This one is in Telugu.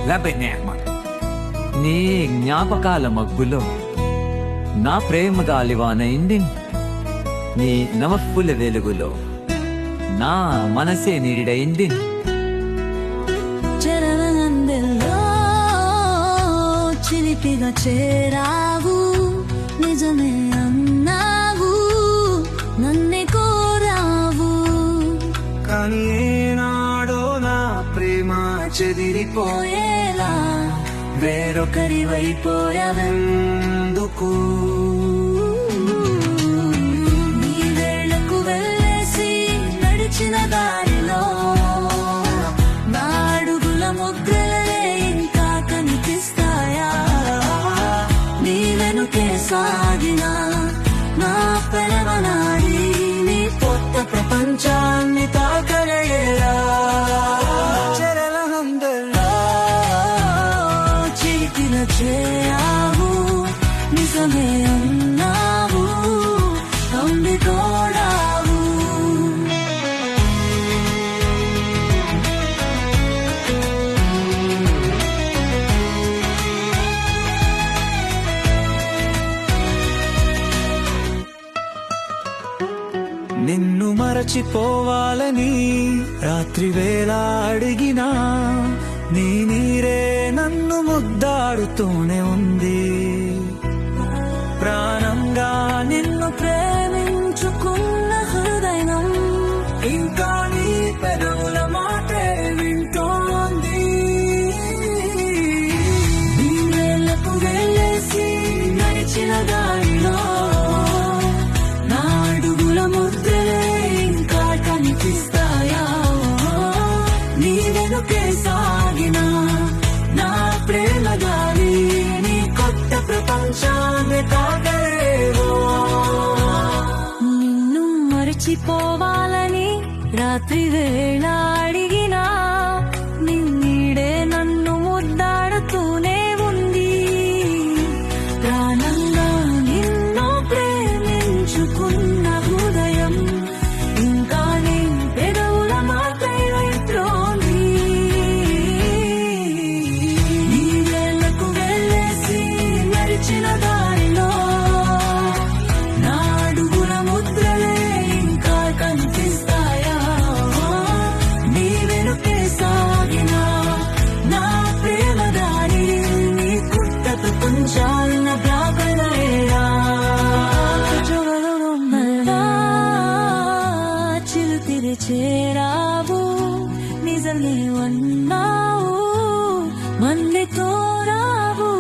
లబెనే అన్నమాట. నీ జ్ఞాపకాల మగ్గులో నా ప్రేమ గాలివాన ఇందిన్, నీ నవప్పుల వెలుగులో నా మనసే నీడైంది. చెరవనందెల్లో చిలిపిగా చేరావు, నిజమే అన్నావు, నన్నే కోరావు. కానీ ఏనాడో నా ప్రేమ చెదిరిపోయేలా వేరొకరి వైపోయావెందుకు? నీ వేళ్లకు వెళ్ళేసి నడిచిన దారిలో నా అడుగుల ముద్రలే ఇంకా కనిపిస్తాయా? నీ వెనుకే సాగిన నా పరమనాడి నీ కొత్త ప్రపంచాన్ని తాకలేరా? చేయావు, నిజమే అన్నావు, అవును తోడావు. నిన్ను మరచిపోవాలని రాత్రి వేళ అడిగినా నీ నీరే నన్ను ముద్దాడుతూనే ఉంది. ప్రాణంగా నిన్ను ప్రేమించుకున్న హృదయం ఇంకా నీ పెదవుల మాటే వింటోంది. నీ వేళ్లకు వెళ్ళేసి నడిచిన దారిలో నా అడుగుల ముద్రలే ఇంకా కనిపిస్తాయా? నీ వెనుకే సాగిన నా ప్రేమ గాలి నీ కొత్త ప్రపంచాన్ని తాకలేవో. నిన్ను మరచిపోవాలని రాత్రి వేళ అడిగినా నీ నీడే నన్ను ముద్దాడుతూనే ఉంది. ప్రాణంగా నిన్ను ప్రేమించుకున్న హృదయం ఇంకా నీ పెదవుల మాటై వింటోంది. నీ వేళ్లకు వెళ్ళేసి నడిచిన దారిలో నా అడుగుల ముద్రలే ఇంకా కనిపిస్తాయా? నీ వెనుకే సాగిన నా ప్రేమ దారి నీ కొత్త ప్రపంచాన్న ప్రాపణేరా? చిలుతిరి చేరావు, నిజమే అన్నావు, మన్నే తోరావు.